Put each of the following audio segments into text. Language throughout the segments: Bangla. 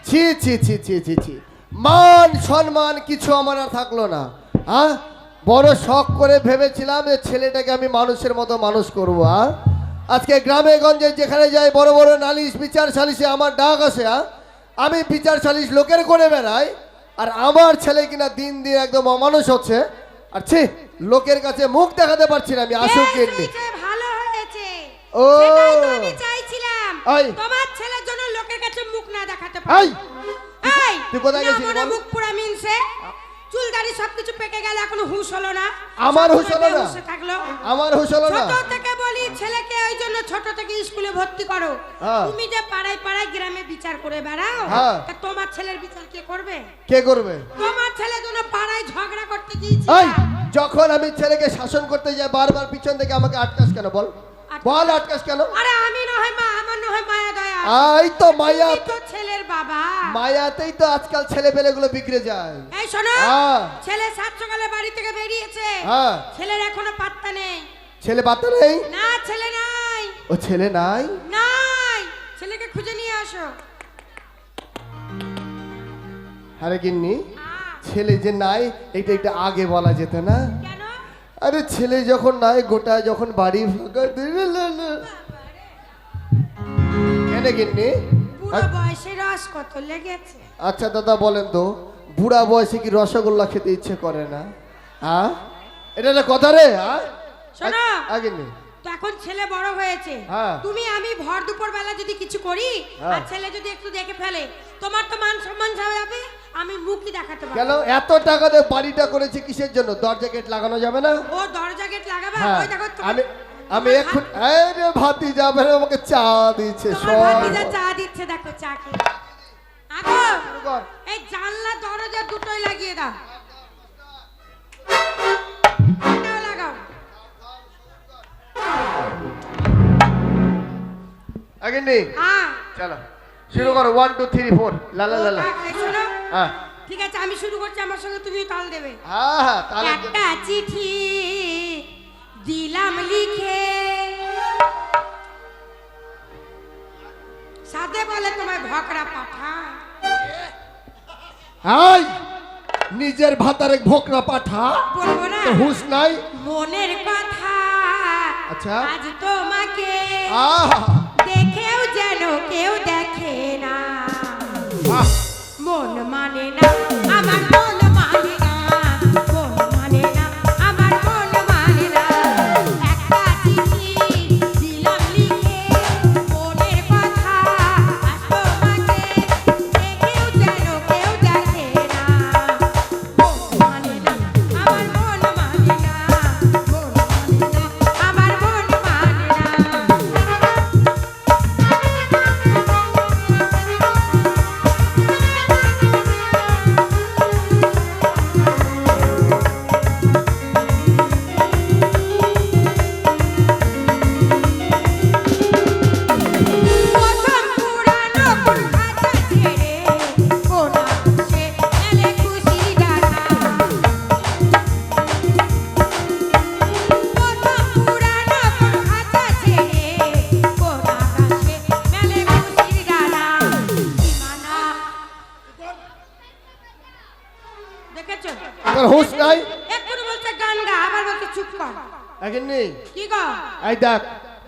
ছি ছি ছি ছি ছি ছি, মান সম্মান কিছু আমার আর থাকলো না। হ্যাঁ, বড় শখ করে ভেবেছিলাম যে ছেলেটাকে আমি মানুষের মতো মানুষ করবো। হ্যাঁ, আজকে গ্রামে গঞ্জে যেখানে যাই বড় বড় নালিশ বিচার সালিশে আমার ডাক আসে। হ্যাঁ, আমি বিচার সালিশ লোকের করে বেড়াই, আর আমার ছেলে কিনা দিন দিন একদম অমানুষ হচ্ছে। আর ছি, লোকের কাছে মুখ দেখাতে পারছি না আমি। আসুক কিননি ভালো হয়েছে, ও সেটাই তো আমি চাইছিলাম, এই তোমার ছেলের জন্য লোকের কাছে মুখ না দেখাতে এই পারি। এই তুই কোথায় গেছিলি মনে বল? মুখ পুরা মিনছে, চুল দাড়ি সবকিছু পেকে গেল, এখনো হুঁশ হলো না। আমার হুঁশ হলো না? হুঁশে থাকলো। আমার হুঁশ হলো না? ছোট থেকে বলি ছেলেকে ওই জন্য ছোট থেকে স্কুলে ভর্তি করো। হ্যাঁ। তুমি যে পাড়ায় পাড়ায় গ্রামে বিচার করে বেড়াও, হ্যাঁ। তা তোমার ছেলের বিচার কে করবে? কে করবে? তোমার ছেলের জন্য পাড়ায় ঝগড়া করতে গিয়েছি। এই, যখন আমি ছেলেকে শাসন করতে যাই বারবার পিছন থেকে আমাকে আটকাস কেন বল? বল আটকাস কেন? আরে আমি না হয় মা, আমার না হয় মায়া দয়া। এই তো মায়া, তুমি তো ছেলের বাবা। মায়াতেই তো আজকাল ছেলে পেলেগুলো বিগড়ে যায়। এই শোনো, হ্যাঁ। ছেলে সাত সকালে বাড়ি থেকে বেরিয়েছে, হ্যাঁ। ছেলের এখনো পাত্তা নেই। ছেলে বাচ্চা নেই? না, ছেলে নাই। ও ছেলে নাই? নাই, ছেলেকে খুঁজে নিয়ে আসো। আরে গিন্নি, ছেলে যে নাই এটা এটা আগে বলা যেত না? কেন? আরে ছেলে যখন নাই, গোটা যখন বাড়ি ফাঁকা, কেন গিন্নি? বুড়ো বয়সে রস কত লেগেছে। আচ্ছা দাদা বলেন তো, বুড়া বয়সে কি রসগোল্লা খেতে ইচ্ছে করে না? হ্যাঁ, এটা একটা কথা রে। হ্যাঁ, শোনো, আগে নেই। তো এখন ছেলে বড় হয়েছে, হ্যাঁ। তুমি আমি ভর দুপুর বেলা যদি কিছু করি, হ্যাঁ। আর ছেলে যদি একটু দেখে ফেলে, তোমার তো মান সম্মান যাবে, আমি মুখই দেখাতে পারবো কেন না। এত টাকা দিয়ে বাড়িটা করেছি কিসের জন্য? দরজা গেট লাগানো যাবে না? ও দরজা গেট লাগাবে, হ্যাঁ, ওই দেখো আমি আমি এখন আরে ভাতি যাবে না, আমাকে চা দিচ্ছে তোমার সব। ভাতিজা চা দিচ্ছে, দেখো চা খেয়ে। আগো, এই জানলা দরজা দুটোই লাগিয়ে দাও। এটাও লাগাও। আগে নেই, হ্যাঁ। চলো শুরু করো। 1 2 3 4 লা লা লা লা। এই শোনো, হ্যাঁ ঠিক আছে আমি শুরু করছি, আমার সঙ্গে তুমি তাল দেবে। হ্যাঁ হ্যাঁ, তাহলে একটা চিঠি দিলাম লিখে, সাথে বলে তোমায় ভকরা পাঠা। হাই, নিজের ভাতারে ভোকরা পাঠা, বলবো না? তো হুঁশ নাই? মনের কথা আচ্ছা। আজ তোমাকে আহা, দেখেও যেন কেউ দেখে না। বাহ, মন মানে না, আমার মন মানে না, মন মানে না, আমার মন মানে না। একটা চিঠি দিলাম লিখে, মনের কথা আজ তোমাকে দেখেও যেন কেউ দেখে না। মন মানে না, আমার মন মানে না, মন মানে না, আমার মন মানে না। প্রথম পুরানো কোন খাতা ছেড়ে কোন আকাশে মেলে খুশির ডানা। প্রথম পুরানো কোন খাতা ছেড়ে কোন আকাশে মেলে খুশির ডানা। সীমানা দেখেছো? তোর হুঁশ নাই? একটু বলছে গান গা, আবার বলছে চুপ কর। আগে নেই। কি গো? এই দেখ,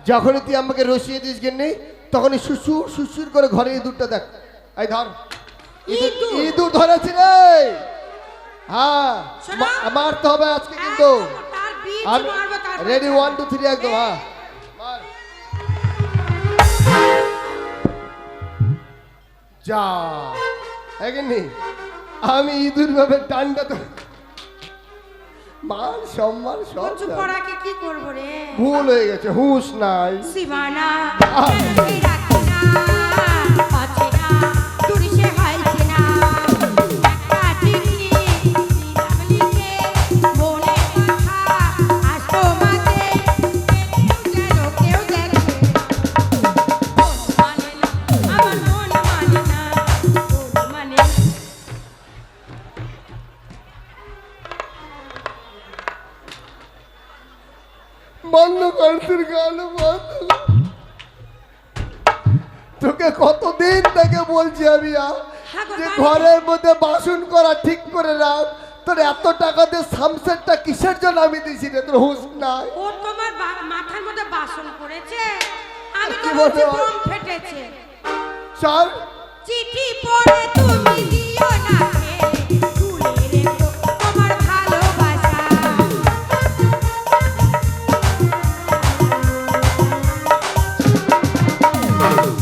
যখনই তুই আমাকে রসিয়ে দিস গিন্নি, তখনই সুসুর সুসুর করে ঘরে ইঁদুরটা দেখ। এই ধর, ইঁদুর? ইঁদুর ধরেছি রে। হ্যাঁ, শোনো। মারতে হবে আজকে কিন্তু। তার বীজ আমি মারবো, তারপর রেডি 1 2 3 একদম। হ্যাঁ, মার। যা এগিনি, আমি ইঁদুর ভাবে টানটা তো মান সম্মান সব কচু যায়। পড়াকে কি করবো রে? ভুল হয়ে গেছে, হুঁশ নাই। সীমানা কেনই রাখি না, আছে না, দূর সে হয়েছে না। একটা চিঠি দিলাম লিখে, মনের কথা আজ তোমাকে দেখেও যেন কেউ দেখে না। মন মানে না, আমার মন মানে না, মন মানে না। বন্ধ কর তোর গান, বন্ধ কর। তোকে কতদিন থেকে বলছি আমি, হ্যাঁ গো, যে বাড়ি- ঘরের মধ্যে বাসন করা ঠিক করে রাখ। তোর এত টাকা দিয়ে সামসেটটা কিসের জন্য আমি দিছি রে? তোর হুঁশ নাই? ও তোমার মাথার মধ্যে বাসন করেছে, আমি তো কি বলছি বলো? বোম ফেটেছে। চল চিঠি পড়ে তুমি দিও না ফেলে, তুলে রেখো তোমার ভালোবাসা।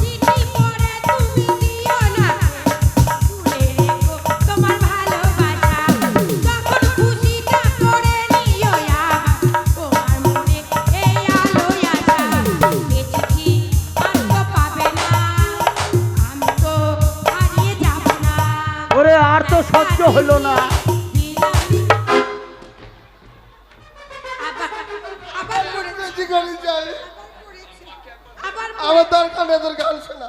চিঠি পড়ে তুমি দিও না ফেলে, তুলে রেখো তোমার ভালোবাসা। যখন খুশিটা করে নিও আমার, তোমার মনে এই আলোয় আশা। এ চিঠি আর তো পাবে না, আমি তো হারিয়ে যাব না। ওরে আর তো সহ্য হলো না। আবার পড়েছে, বেশি করে যাই। আবার আমার দরকার নেই তোর গান শোনা।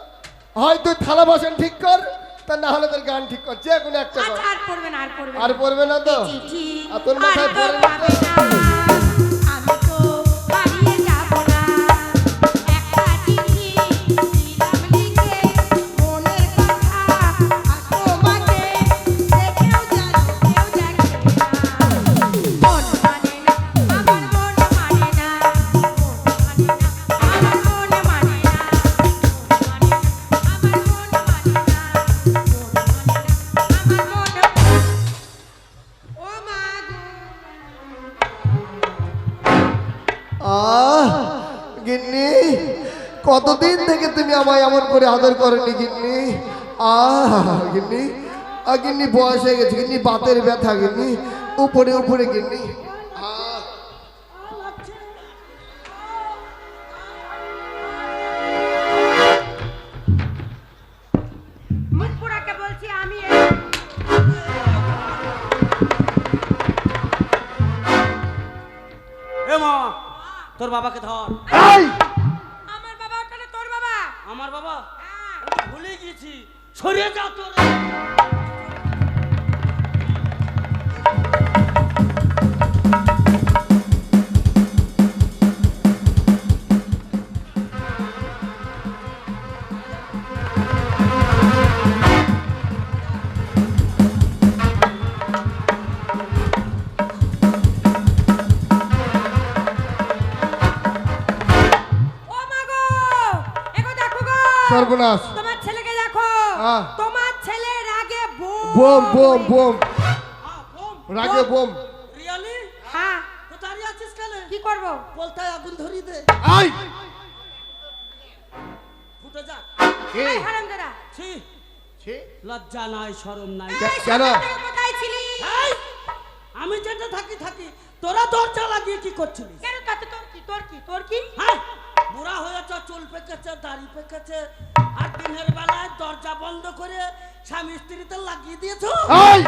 হয় তুই থালা বাসন ঠিক কর, তা না হলে তোর গান ঠিক কর, যে কোনো একটা কর। আচ্ছা, আর পড়বে না, আর পড়বে না। আর পড়বে না তো? চিঠি আর তোর মাথায় আর তো পড়ে না তো? পাবে না, আমি তো হারিয়ে যাব না। একটা চিঠি দিলাম লিখে, মনের কথা আজ তোমাকে, দেখেও জানো কেউ দেখে না। মন মানে না, আমার মন মানে না, আমার মন মানে না, আমার মন মানে না, আমার মন। ও মা গো, গিন্নি, কতদিন থেকে তুমি আমায় এমন করে আদর করনি গিন্নি? গিন্নি, গিন্নি বয়স হয়ে গেছে গিন্নি, বাতের ব্যথা গিন্নি, উপরে উপরে গিন্নি। মুখ পোড়াকে বলছি আমি। এ মা, তোর বাবাকে ধর। এই! আমার বাবা ওখানে, তোর বাবা। আমার বাবা হ্যাঁ। আমি ভুলে গেছি। সরিয়ে যা তোর। ও মা গো, এগো দেখো গো, সর্বনাশ! তোমার ছেলেকে দেখো। হ্যাঁ। তোমার ছেলে রাগে বোম বোম বোম, বোম। রাগে বোম। রিয়ালি? হ্যাঁ, তো দাঁড়িয়ে আছিস কেন? কি করব? বলতায় আগুন ধরিয়ে দে। আই! ফুটে যা। কি? এই হারামজাদা, ছি, ছি? লজ্জা নাই, শরম নাই। এই কেন? সকাল থেকে কোথায় ছিলি? এই, আমি যেটা থাকি তোরা দরজা লাগিয়ে কি করছিলিস? কেন তাতে তোর কি, তোর কি, তোর কি? হ্যাঁ, বুড়া হয়েছে, চুল পেকেছে, দাড়ি পেকেছে, আর দিনের বেলায় দরজা বন্ধ করে স্বামী স্ত্রীতে লাগিয়ে দিয়েছো। এই!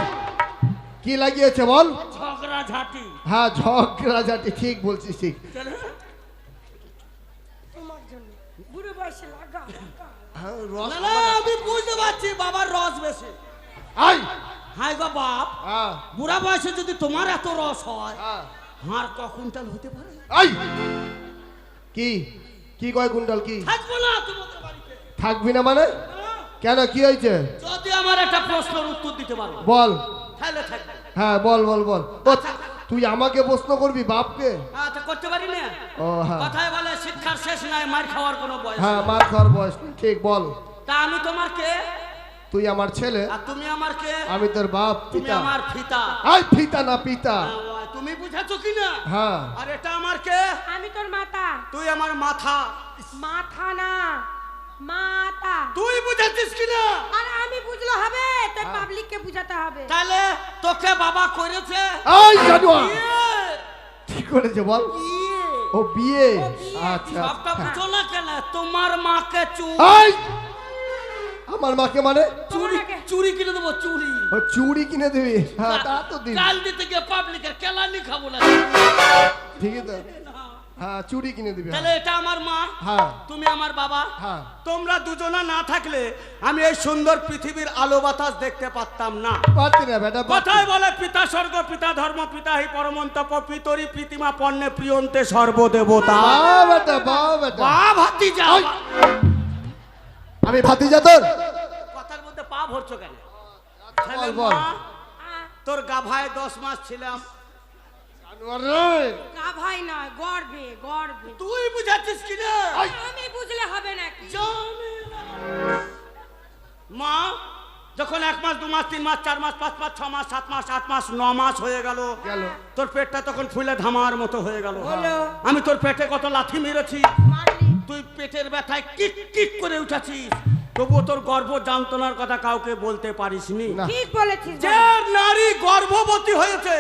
কি লাগিয়েছে বল? ঝগড়া ঝাঁটি। হ্যাঁ, ঝগড়া ঝাঁটি, ঠিক বলছিস, ঠিক। তোমার জন্য বুড়ো বয়সে লাগা। হ্যাঁ, না না, আমি বুঝতে পারছি বাবার রস বেশি। আই! হাই গো বাপ, হ্যাঁ, বুড়া বয়সে যদি তোমার এত রস হয়, হ্যাঁ। হার ক কুইন্টাল হতে পারে? আই! কি কি কয় কুইন্টাল? কি থাকবো না তোমাদের বাড়িতে। থাকবি না মানে? কেন, কি হয়েছে? যদি আমার একটা প্রশ্নের উত্তর দিতে পারো বল। তাহলে থাকবে। হ্যাঁ, বল বল বল। ও, তুই আমাকে প্রশ্ন করবি বাপকে? আচ্ছা, করতে পারি না। ও হ্যাঁ, কথায় বলে শিক্ষার শেষ নাই, মার খাওয়ার কোনো বয়স হ্যাঁ, নেই। মার খাওয়ার বয়স নেই, ঠিক। বল। তা আমি তোমার কে? তুই আমার ছেলে, আর তুমি আমার কে? আমি তোর বাপ, তুমি পিতা। আমার পিতা। আই, পিতা না পিতা। তুমি বুঝাচ্ছ কি না? হ্যাঁ, আর এটা আমার কে? আমি তোর মাতা। তুই আমার মাথা। মাথা না, মাতা। তুই বুঝাচ্ছিস কি না? আর আমি বুঝলে হবে, তোর পাবলিককে বুঝাতে হবে। তাহলে তোকে বাবা করেছে এই জানোয়ার! বিয়ে। কি করেছে বল? বিয়ে। ও, বিয়ে। ও, বিয়ে। আচ্ছা, সবটা আচ্ছা। বুঝো না কেন? তোমার মাকে এই! আমার মাকে মানে? চুরি তোমাকে। চুরি কিনে দেবো, চুরি। ও, চুড়ি কিনে দিবি? হ্যাঁ, তা তো দিবি। কাল দিতে গিয়ে পাবলিকের কেলানি খাবো না। ঠিকই তো। হ্যাঁ, চুড়ি কিনে দিবি। তাহলে এটা আমার মা, হ্যাঁ, তুমি আমার বাবা। হ্যাঁ। তোমরা দুজনা না থাকলে আমি এই সুন্দর পৃথিবীর আলো বাতাস দেখতে পারতাম না। পারতি না বেটা, পারতি। কথায় বলে পিতা স্বর্গ, পিতা ধর্ম, পিতা হি পরমন্তপ, পিতরি প্রীতিমা পণ্যে প্রিয়ন্তে সর্বদেবতা। বাহ বেটা, বাহ বেটা। বা ভাতিজা। ওই! আমি ভাতিজা তোর? কথার মধ্যে পা ভরছো কেন? বল, তাহলে বল। মা, তোর গাভায় 10 মাস ছিলাম। জানোয়ার রে। গাভাই নয়, গর্বে গর্বে। তুই বুঝাচ্ছিস কি না? আমি বুঝলে হবে নাকি? জানি না। মা, যখন 1 মাস 2 মাস 3 মাস 4 মাস 5 মাস 6 মাস 7 মাস 8 মাস 9 মাস হয়ে গেল, গেল। তোর পেটটা তখন ফুলে ধামার মতো হয়ে গেল। হলো। আমি তোর পেটে কত লাথি মেরেছি, মারলি। তুই পেটের ব্যথায় কিক কিক করে উঠেছিস, তবুও তোর গর্ভ যন্ত্রণার কথা কাউকে বলতে পারিসনি। না। ঠিক বলেছিস যে বাবা। নারী গর্ভবতী হয়েছে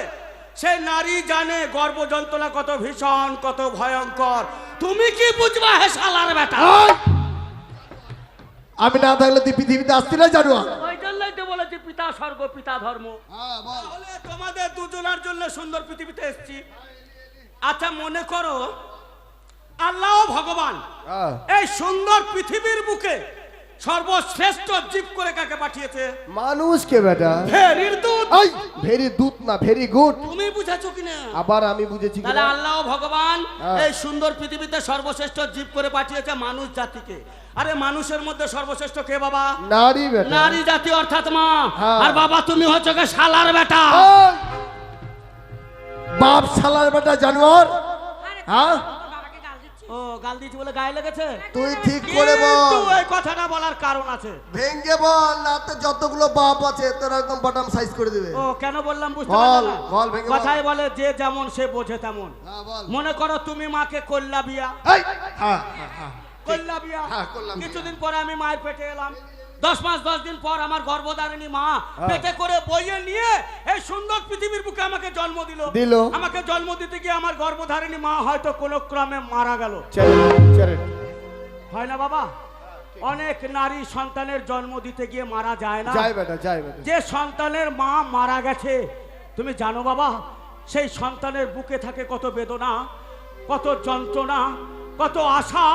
সে নারী জানে গর্ভ যন্ত্রণা কত ভীষণ, কত ভয়ঙ্কর। তুমি কি বুঝবা হে শালার বেটা? এই! আমি না থাকলে তুই পৃথিবীতে আসতি না জানোয়ার। ওই জন্যই তো বলেছি পিতা স্বর্গ পিতা ধর্ম। হ্যাঁ বল। তাহলে তোমাদের দুজনের জন্য সুন্দর পৃথিবীতে এসেছি। আচ্ছা মনে করো আল্লাহ ভগবান হ্যাঁ। এই সুন্দর পৃথিবীর বুকে সর্বশ্রেষ্ঠ জীব করে কাকে পাঠিয়েছে? মানুষকে বেটা। ভেরির দুধ। এই ভেরি দুধ না ভেরি গুড। তুমি বুঝাছো কিনা? আবার আমি বুঝেছি তাহলে কিনা? আল্লাহ ভগবান হ্যাঁ। এই সুন্দর পৃথিবীতে সর্বশ্রেষ্ঠ জীব করে পাঠিয়েছে মানুষ জাতিকে। আরে মানুষের মধ্যে সর্বশ্রেষ্ঠ কে বাবা? নারী বেটা। নারী জাতি অর্থাৎ মা। হ্যাঁ। আর বাবা তুমি হচ্ছ কে শালার বেটা। এই! বাপ শালার বেটা জানোয়ার। আরে হ্যাঁ? তোর বাবাকে গাল দিচ্ছিস? ও গাল দিয়েছি বলে গায়ে লেগেছে? তুই ঠিক করে কিন্তু বল। এই কথাটা বলার কারণ আছে। ভেঙ্গে বল, না তো যতগুলো বাপ আছে তোর একদম বটম সাইজ করে দিবে। ও কেন বললাম বুঝতে বল, পারলে না? বল, ভেঙে বল। কথাই বলে যে যেমন সে বোঝে তেমন। হ্যাঁ বল। মনে করো তুমি মাকে করলা বিয়া, এই! হ্যাঁ হ্যাঁ হ্যাঁ। করলা বিয়া। হ্যাঁ, করলাম বিয়া। কিছুদিন পরে আমি মায়ের পেটে এলাম। 10 মাস 10 দিন পর আমার গর্ভধারিণী মা হ্যাঁ। পেটে করে বইয়ে নিয়ে এই সুন্দর পৃথিবীর বুকে আমাকে জন্ম দিল। দিল। আমাকে জন্ম দিতে গিয়ে আমার গর্ভধারিণী মা হয়তো কোনো ক্রমে মারা গেল। চ্যারেট। হয় না বাবা? অনেক নারী সন্তানের জন্ম দিতে গিয়ে মারা যায় না। যাই বেটা যাই বেটা। যে সন্তানের মা মারা গেছে তুমি জানো বাবা সেই সন্তানের বুকে থাকে কত বেদনা, কত যন্ত্রণা, কত আশা,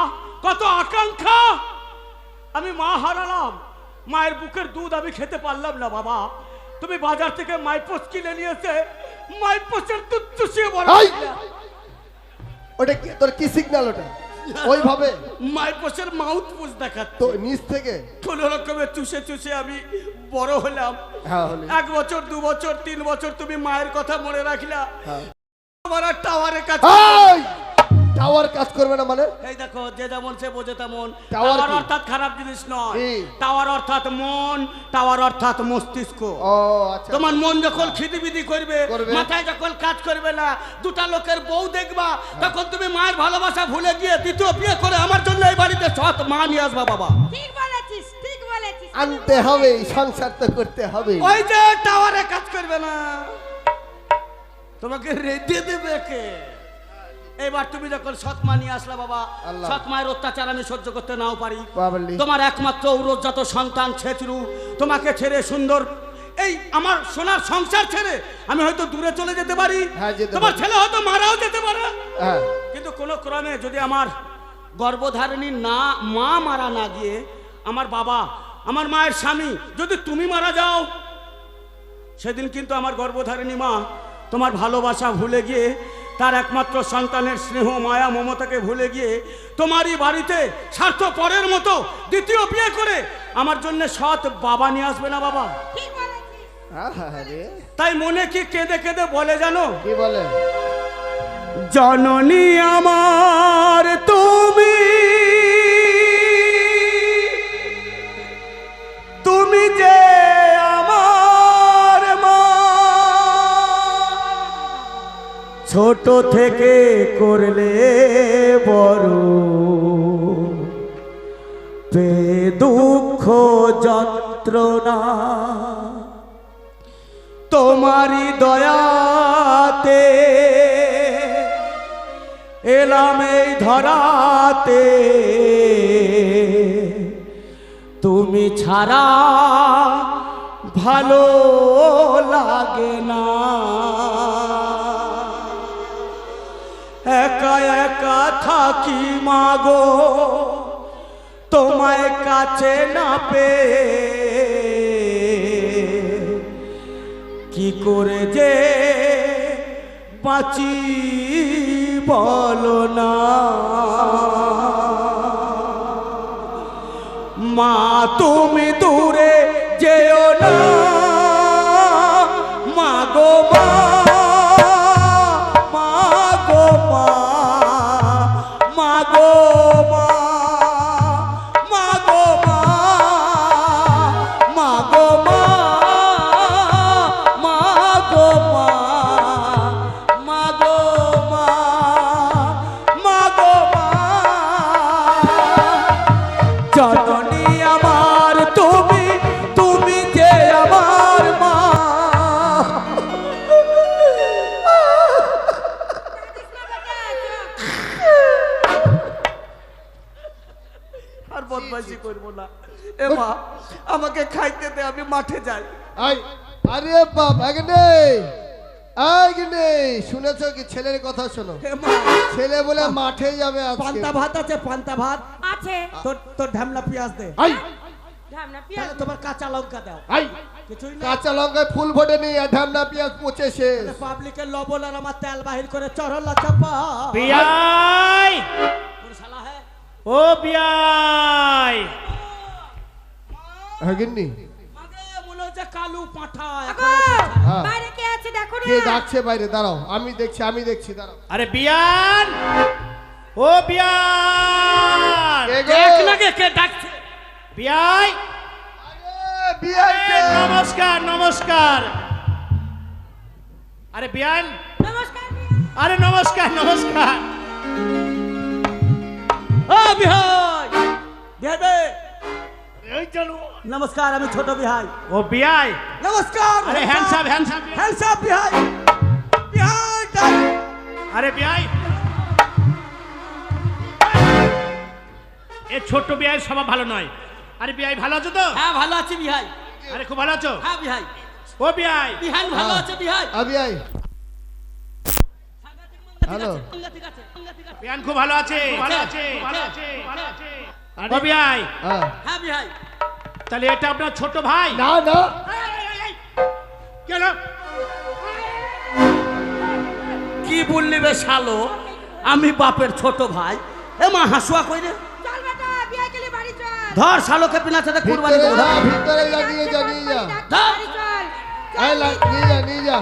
কত আকাঙ্ক্ষা। আমি মা হারালাম, মায়ের বুকের দুধ আমি খেতে পারলাম না বাবা। তুমি বাজার থেকে মাইপোস কিনে নিয়েছে, মাইপোসের দুধ চুষিয়ে বড় এই! ওটা কি তোর কি সিগন্যাল ওটা? ওইভাবে মাইপোসের মাউথ পুষ দেখাচ্ছে। তো নিচ থেকে। কোন রকমে চুষে চুষে আমি বড় হলাম। হ্যাঁ হলে। 1 বছর 2 বছর 3 বছর তুমি মায়ের কথা মনে রাখলা। হ্যাঁ। আমার আর টাওয়ারে কাজ এই! টাওয়ার কাজ করবে না মানে? এই দেখো যে যেমন সে বোঝে তেমন। টাওয়ার টাওয়ার কি? অর্থাৎ খারাপ জিনিস নয়। কি? টাওয়ার অর্থাৎ মন, টাওয়ার অর্থাৎ মস্তিষ্ক। ও আচ্ছা। তোমার মন যখন খিদিবিদি করবে, করবে। মাথায় যখন কাজ করবে না, দুটা লোকের বউ দেখবা, তখন তুমি মায়ের ভালোবাসা ভুলে গিয়ে দ্বিতীয় বিয়ে করে আমার জন্য এই বাড়িতে সৎ মা নিয়ে আসবা বাবা। ঠিক বলেছিস, ঠিক বলেছিস। আনতে হবে, সংসার তো করতে হবে। ওই যে টাওয়ারে কাজ করবে না, তোমাকে রেডি দেবে কে? এবার তুমি যখন সৎ মা নিয়ে আসলা বাবা, আল্লাহ। সৎ মায়ের অত্যাচার আমি সহ্য করতে নাও পারি। বাবলি। তোমার একমাত্র ঔরজাত সন্তান ছেচরু তোমাকে ছেড়ে সুন্দর এই আমার সোনার সংসার ছেড়ে আমি হয়তো দূরে চলে যেতে পারি। হ্যাঁ, যেতে তোমার পারি। ছেলে হয়তো মারাও যেতে পারে। হ্যাঁ। কিন্তু কোনো ক্রমে যদি আমার গর্ভধারিণী না মা মারা না গিয়ে আমার বাবা, আমার মায়ের স্বামী যদি তুমি মারা যাও, সেদিন কিন্তু আমার গর্ভধারিণী মা তোমার ভালোবাসা ভুলে গিয়ে, তার একমাত্র সন্তানের স্নেহ মায়া মমতাকে ভুলে গিয়ে তোমারই বাড়িতে স্বার্থপরের মতো দ্বিতীয় বিয়ে করে আমার জন্য সৎ বাবা নিয়ে আসবে না বাবা? ঠিক বলেছিস। আরে তাই মনে কি কেঁদে কেঁদে বলে জানো, কি বলে? জননী আমার তুমি, তুমি যে আমার মা, ছোট থেকে করলে বড়, পে দুঃখ যন্ত্রণা, তোমারই দয়াতে এলাম এই ধরাতে, তুমি ছাড়া ভালো লাগে না, একা একা থাকি মাগো তোমায় কাছে না পেয়ে, কি করে যে বাঁচি বলো না। মা তুমি দূরে যে আমাকে খাইতে দে, আমি মাঠে যাই। আই আরে বাপ এখানে এখানে শুনেছো কি? ছেলের কথা শোনো। হে মা, ছেলে বলে মাঠে যাবে আজকে। পান্তা ভাত আছে, পান্তা ভাত। আছে তোর তোর ঢামনা পেঁয়াজ দে। আই ঢামনা পেঁয়াজ তাহলে তোমার কাঁচা লঙ্কা দাও। আই কিছুই না। কাঁচা লঙ্কায় ফুল ফোটে নেই আর ঢামনা পেঁয়াজ পচে শেষ। পাবলিকের লবণ আর আমার তেল বাহির করে চরলা চাপা। বিয়াই, কোন শালা হে? ও বিয়াই, হ্যাগিন্নি আগে মনে হচ্ছে কালু পাঁঠা। আগো, হ্যাঁ। বাইরে কে আছে দেখো না। কে ডাকছে বাইরে? দাঁড়াও, আমি দেখছি দাঁড়াও। আরে বিয়ান, ও বিয়ান, কে গো? দেখ না কে ডাকছে। বিয়াই, আরে বিয়াই কে? নমস্কার নমস্কার। আরে বিয়ান, নমস্কার আরে নমস্কার নমস্কার। ও বিহাই, বিহাই বে। এই চলো। নমস্কার, আমি ছোট বিহাই। ও বিয়াই, নমস্কার। আরে হ্যান্ডসাম হ্যান্ডসাম। হ্যান্ডসাম বিহাই। বিহাই ডাক। আরে বিয়াই, এ ছোট্ট বিয়াই স্বভাব ভালো নয়। আরে বিয়াই ভালো আছো তো? হ্যাঁ ভালো আছি বিহাই। আরে খুব ভালো আছো? হ্যাঁ বিহাই। ও বিয়াই, বিহাই ভালো আছে বিহাই। আবি আই হ্যালো। ঠিক আছে। বিয়ান খুব ভালো আছে, ভালো আছে, ভালো আছে, ভালো আছে। ও বিয়াই, হ্যাঁ হ্যাঁ বিহাই। তাহলে এটা আপনার ছোট ভাই? না না কেন? কি বললি বে শালো? আমি বাপের ছোট ভাই। এ মা হাসুয়া কই রে? চল বেটা বিয়ে গেলে বাড়ি চল। ধর শালোকে পিনা সাথে কুরবানি ভিতরে দেবো। যা, ভিতরে যা, নিয়ে যা। বাড়ি চল। এই নিয়ে যা।